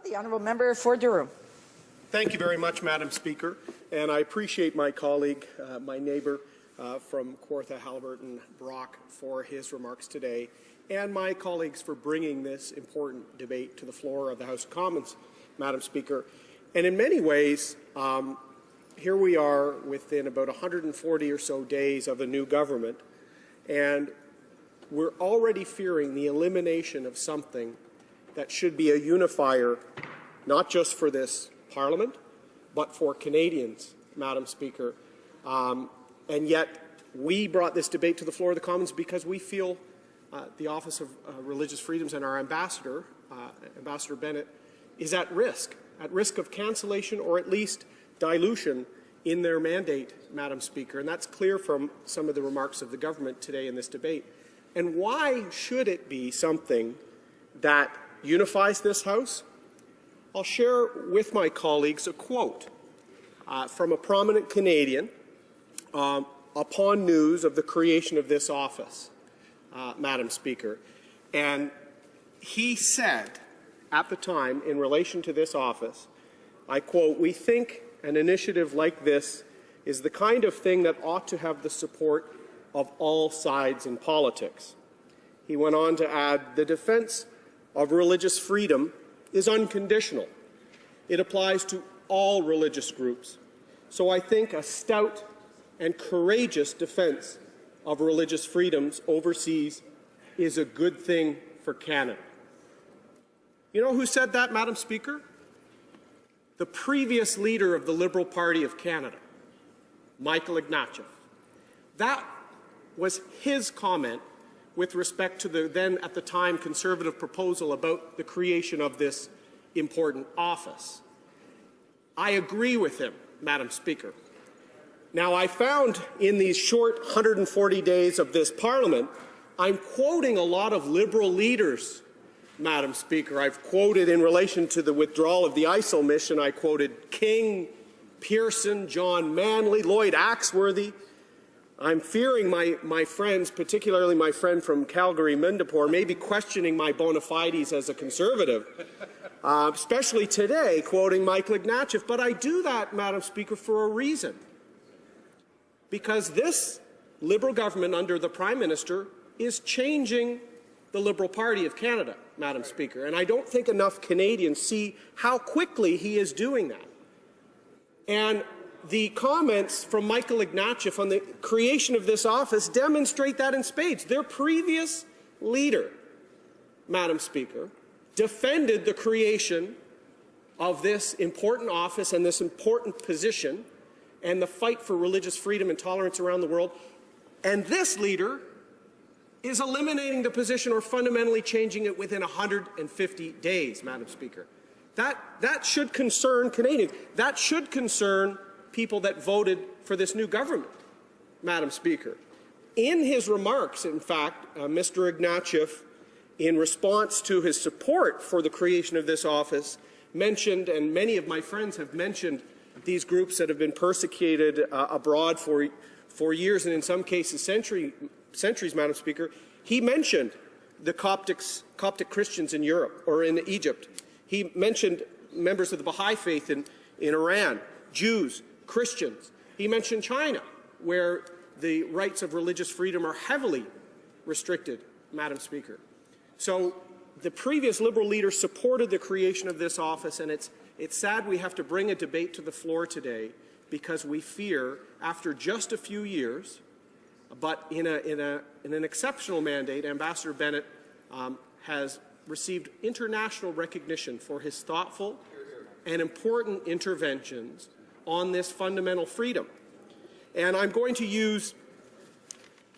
The honourable member for Durham. Thank you very much, Madam Speaker, and I appreciate my colleague, my neighbour from Kawartha, Haliburton, Brock, for his remarks today, and my colleagues for bringing this important debate to the floor of the House of Commons, Madam Speaker. And in many ways, here we are within about 140 or so days of a new government, and we're already fearing the elimination of something that should be a unifier, not just for this Parliament, but for Canadians, Madam Speaker. And yet, we brought this debate to the floor of the Commons because we feel the Office of Religious Freedoms and our ambassador, Ambassador Bennett, is at risk of cancellation or at least dilution in their mandate, Madam Speaker. And that's clear from some of the remarks of the government today in this debate. And why should it be something that unifies this House? I'll share with my colleagues a quote from a prominent Canadian upon news of the creation of this office, Madam Speaker. And he said at the time, in relation to this office, I quote, "We think an initiative like this is the kind of thing that ought to have the support of all sides in politics." He went on to add, "The defense of religious freedom is unconditional. It applies to all religious groups. So I think a stout and courageous defense of religious freedoms overseas is a good thing for Canada." You know who said that, Madam Speaker? The previous leader of the Liberal Party of Canada, Michael Ignatieff. That was his comment with respect to the then, at the time, Conservative proposal about the creation of this important office. I agree with him, Madam Speaker. Now, I found in these short 140 days of this Parliament, I'm quoting a lot of Liberal leaders, Madam Speaker. I've quoted in relation to the withdrawal of the ISIL mission, I quoted King, Pearson, John Manley, Lloyd Axworthy. I'm fearing my friends, particularly my friend from Calgary, Mundapore, may be questioning my bona fides as a Conservative, especially today, quoting Michael Ignatieff. But I do that, Madam Speaker, for a reason. Because this Liberal government under the Prime Minister is changing the Liberal Party of Canada, Madam Speaker. And I don't think enough Canadians see how quickly he is doing that. And the comments from Michael Ignatieff on the creation of this office demonstrate that in spades. Their previous leader, Madam Speaker, defended the creation of this important office and this important position and the fight for religious freedom and tolerance around the world. And this leader is eliminating the position or fundamentally changing it within 150 days, Madam Speaker. That should concern Canadians. That should concern people that voted for this new government, Madam Speaker. In his remarks, in fact, Mr. Ignatieff, in response to his support for the creation of this office, mentioned, and many of my friends have mentioned, these groups that have been persecuted abroad for years and in some cases centuries, Madam Speaker. He mentioned the Coptic Christians in Europe or in Egypt. He mentioned members of the Baha'i faith in Iran, Jews, Christians. He mentioned China, where the rights of religious freedom are heavily restricted, Madam Speaker. So the previous Liberal leader supported the creation of this office, and it's sad we have to bring a debate to the floor today because we fear, after just a few years, but in an exceptional mandate, Ambassador Bennett has received international recognition for his thoughtful and important interventions on this fundamental freedom. And I'm going to use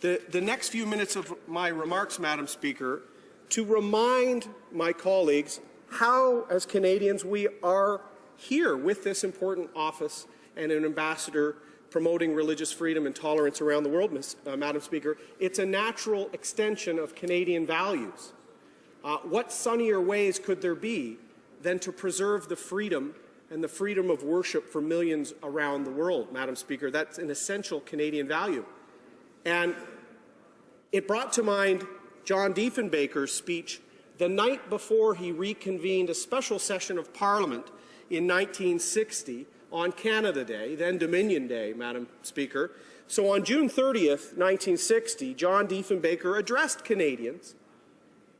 the next few minutes of my remarks, Madam Speaker, to remind my colleagues how, as Canadians, we are here with this important office and an ambassador promoting religious freedom and tolerance around the world, Madam Speaker. It's a natural extension of Canadian values. What sunnier ways could there be than to preserve the freedom and the freedom of worship for millions around the world, Madam Speaker? That's an essential Canadian value. And it brought to mind John Diefenbaker's speech the night before he reconvened a special session of Parliament in 1960 on Canada Day, then Dominion Day, Madam Speaker. So on June 30th, 1960, John Diefenbaker addressed Canadians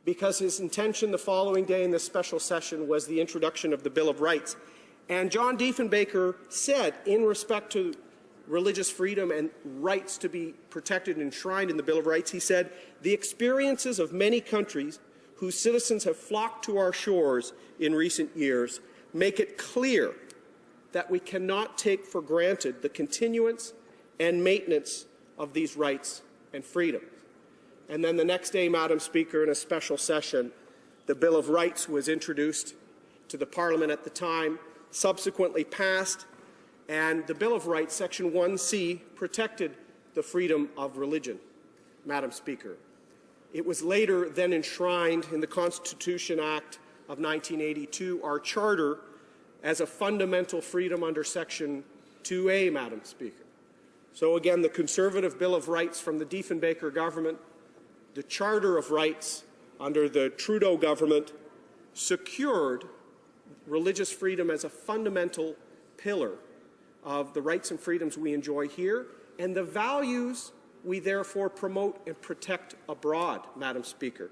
because his intention the following day in this special session was the introduction of the Bill of Rights. And John Diefenbaker said, in respect to religious freedom and rights to be protected and enshrined in the Bill of Rights, he said, "The experiences of many countries whose citizens have flocked to our shores in recent years make it clear that we cannot take for granted the continuance and maintenance of these rights and freedoms." And then the next day, Madam Speaker, in a special session, the Bill of Rights was introduced to the Parliament at the time, subsequently passed, and the Bill of Rights, Section 1C, protected the freedom of religion, Madam Speaker. It was later then enshrined in the Constitution Act of 1982, our Charter, as a fundamental freedom under Section 2A, Madam Speaker. So again, the Conservative Bill of Rights from the Diefenbaker government, the Charter of Rights under the Trudeau government, secured religious freedom as a fundamental pillar of the rights and freedoms we enjoy here, and the values we therefore promote and protect abroad, Madam Speaker.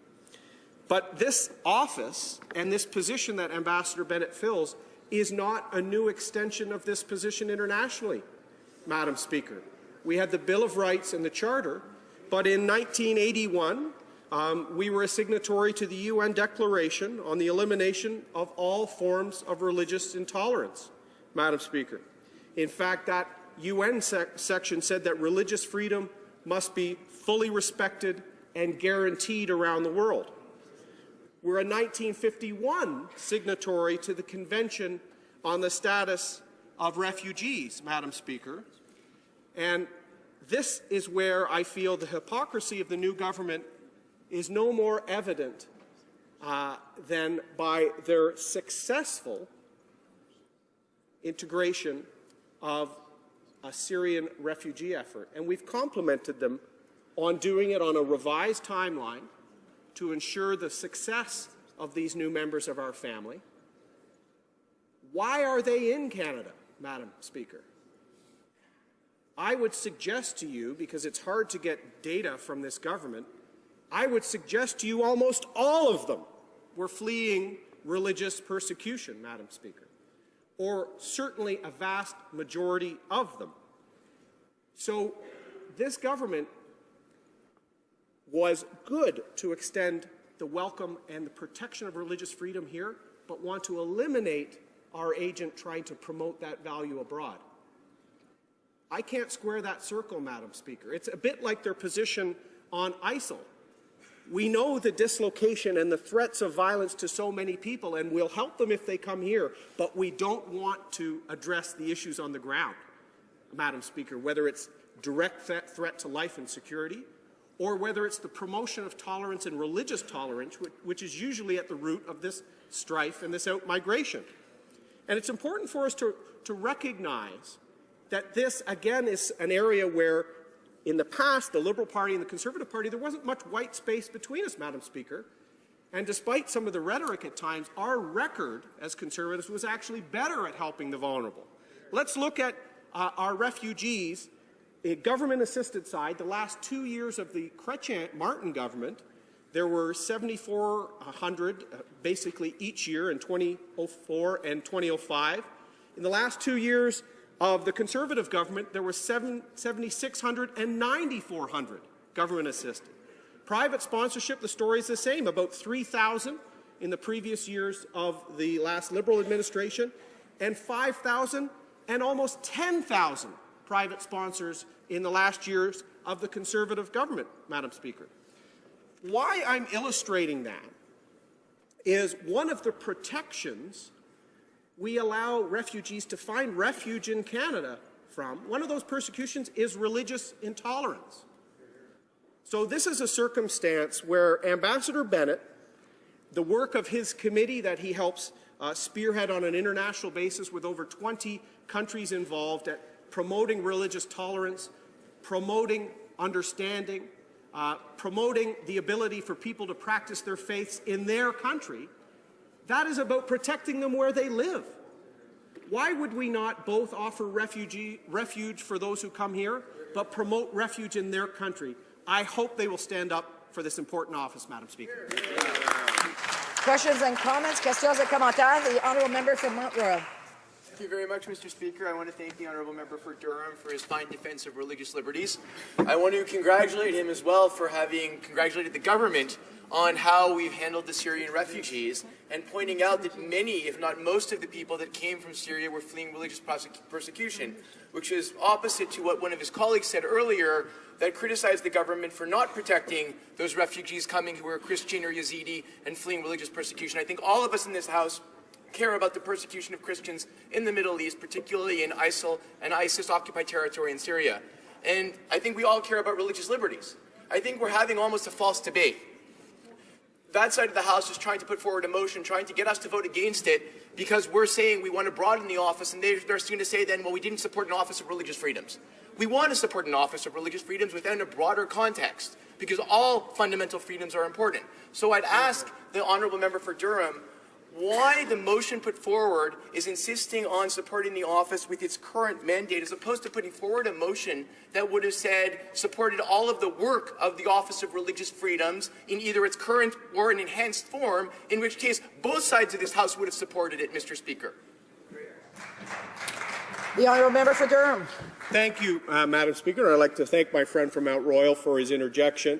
But this office and this position that Ambassador Bennett fills is not a new extension of this position internationally, Madam Speaker. We had the Bill of Rights and the Charter, but in 1981, we were a signatory to the UN Declaration on the Elimination of All Forms of Religious Intolerance, Madam Speaker. In fact, that UN section said that religious freedom must be fully respected and guaranteed around the world. We're a 1951 signatory to the Convention on the Status of Refugees, Madam Speaker. And this is where I feel the hypocrisy of the new government is no more evident than by their successful integration of a Syrian refugee effort. And we've complimented them on doing it on a revised timeline to ensure the success of these new members of our family. Why are they in Canada, Madam Speaker? I would suggest to you, because it's hard to get data from this government, I would suggest to you almost all of them were fleeing religious persecution, Madam Speaker, or certainly a vast majority of them. So this government was good to extend the welcome and the protection of religious freedom here, but want to eliminate our agent trying to promote that value abroad. I can't square that circle, Madam Speaker. It's a bit like their position on ISIL. We know the dislocation and the threats of violence to so many people, and we'll help them if they come here, but we don't want to address the issues on the ground, Madam Speaker, whether it's direct threat to life and security, or whether it's the promotion of tolerance and religious tolerance, which is usually at the root of this strife and this out-migration. And it's important for us to recognize that this, again, is an area where, in the past, the Liberal Party and the Conservative Party, there wasn't much white space between us, Madam Speaker. And despite some of the rhetoric at times, our record as Conservatives was actually better at helping the vulnerable. Let's look at our refugees, the government-assisted side. The last 2 years of the Chrétien-Martin government, there were 7,400 basically each year in 2004 and 2005. In the last 2 years of the Conservative government, there were 7,600 and 9,400 government-assisted. Private sponsorship, the story is the same, about 3,000 in the previous years of the last Liberal administration, and 5,000 and almost 10,000 private sponsors in the last years of the Conservative government, Madam Speaker. Why I'm illustrating that is one of the protections we allow refugees to find refuge in Canada from. One of those persecutions is religious intolerance. So this is a circumstance where Ambassador Bennett, the work of his committee that he helps spearhead on an international basis with over 20 countries involved at promoting religious tolerance, promoting understanding, promoting the ability for people to practice their faiths in their country, that is about protecting them where they live. Why would we not both offer refuge for those who come here, but promote refuge in their country? I hope they will stand up for this important office, Madam Speaker. Questions and comments? Questions et commentaires? The honourable member from Mount Royal. Thank you very much, Mr. Speaker. I want to thank the honourable member for Durham for his fine defence of religious liberties. I want to congratulate him as well for having congratulated the government on how we've handled the Syrian refugees and pointing out that many, if not most of the people that came from Syria were fleeing religious persecution, which is opposite to what one of his colleagues said earlier that criticized the government for not protecting those refugees coming who were Christian or Yazidi and fleeing religious persecution. I think all of us in this House care about the persecution of Christians in the Middle East, particularly in ISIL and ISIS-occupied territory in Syria. And I think we all care about religious liberties. I think we're having almost a false debate. That side of the House is trying to put forward a motion, trying to get us to vote against it because we're saying we want to broaden the office, and they're going to say then, well, we didn't support an office of religious freedoms. We want to support an office of religious freedoms within a broader context because all fundamental freedoms are important. So I'd ask the honourable member for Durham why the motion put forward is insisting on supporting the office with its current mandate as opposed to putting forward a motion that would have said supported all of the work of the Office of Religious Freedoms in either its current or an enhanced form, in which case both sides of this House would have supported it, Mr. Speaker. The honourable member for Durham. Thank you, Madam Speaker. I'd like to thank my friend from Mount Royal for his interjection.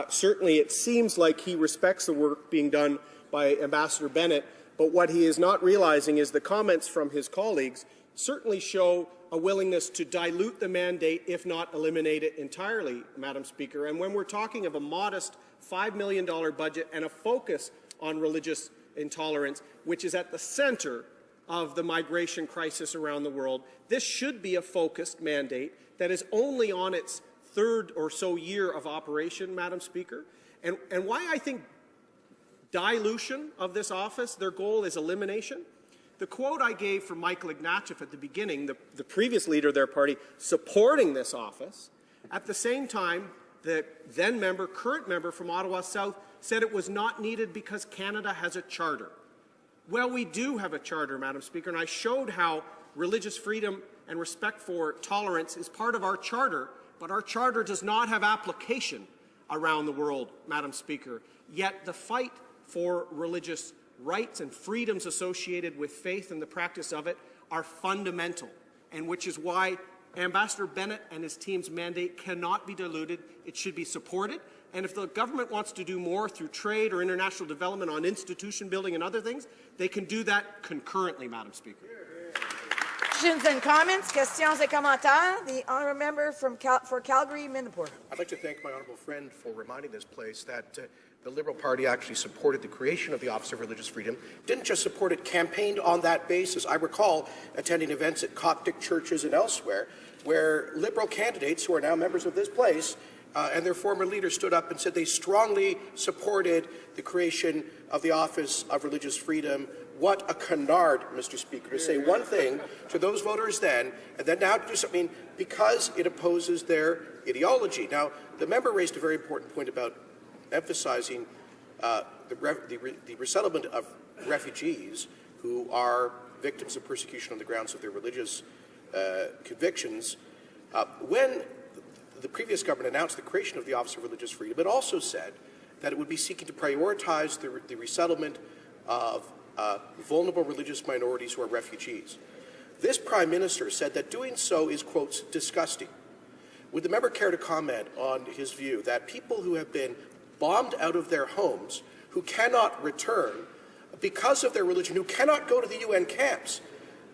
Certainly it seems like he respects the work being done by Ambassador Bennett, but what he is not realizing is the comments from his colleagues certainly show a willingness to dilute the mandate, if not eliminate it entirely, Madam Speaker. And when we're talking of a modest $5 million budget and a focus on religious intolerance, which is at the center of the migration crisis around the world, this should be a focused mandate that is only on its third or so year of operation, Madam Speaker. And why I think dilution of this office, their goal is elimination. The quote I gave from Michael Ignatieff at the beginning, the previous leader of their party, supporting this office, at the same time, the then member, current member from Ottawa South, said it was not needed because Canada has a charter. Well, we do have a charter, Madam Speaker, and I showed how religious freedom and respect for tolerance is part of our charter, but our charter does not have application around the world, Madam Speaker. Yet the fight for religious rights and freedoms associated with faith and the practice of it are fundamental, and which is why Ambassador Bennett and his team's mandate cannot be diluted. It should be supported. And if the government wants to do more through trade or international development on institution building and other things, they can do that concurrently, Madam Speaker. Questions and comments? Questions et commentaires? The honourable member from for Calgary, Mindapore. I'd like to thank my honourable friend for reminding this place that the Liberal Party actually supported the creation of the Office of Religious Freedom, didn't just support it, campaigned on that basis. I recall attending events at Coptic churches and elsewhere where Liberal candidates who are now members of this place and their former leaders stood up and said they strongly supported the creation of the Office of Religious Freedom. What a canard, Mr. Speaker, to say one thing to those voters then, and then now to do something because it opposes their ideology. Now, the member raised a very important point about emphasizing the resettlement of refugees who are victims of persecution on the grounds of their religious convictions. When the previous government announced the creation of the Office of Religious Freedom, it also said that it would be seeking to prioritize the resettlement of vulnerable religious minorities who are refugees. This Prime Minister said that doing so is, quote, disgusting. Would the member care to comment on his view that people who have been bombed out of their homes, who cannot return because of their religion, who cannot go to the UN camps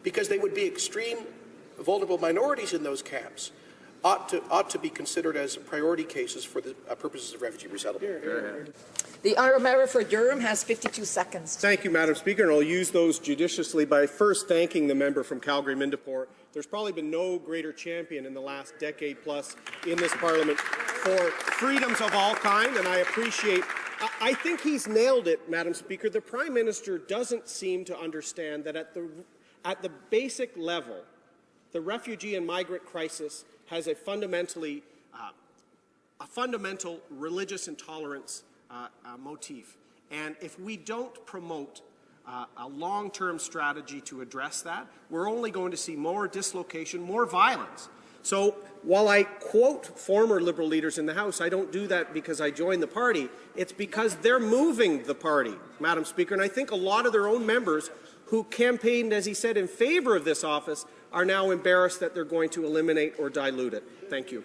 because they would be extreme vulnerable minorities in those camps, ought to be considered as priority cases for the purposes of refugee resettlement? The honourable member for Durham has 52 seconds. Thank you, Madam Speaker, and I'll use those judiciously by first thanking the member from Calgary Mindapore. There's probably been no greater champion in the last decade plus in this Parliament for freedoms of all kind, and I appreciate. I think he's nailed it, Madam Speaker. The Prime Minister doesn't seem to understand that at the basic level, the refugee and migrant crisis has a fundamentally a fundamental religious intolerance motif. And if we don't promote a long-term strategy to address that, we're only going to see more dislocation, more violence. So while I quote former Liberal leaders in the House, I don't do that because I joined the party. It's because they're moving the party, Madam Speaker. And I think a lot of their own members who campaigned, as he said, in favor of this office are now embarrassed that they're going to eliminate or dilute it. Thank you.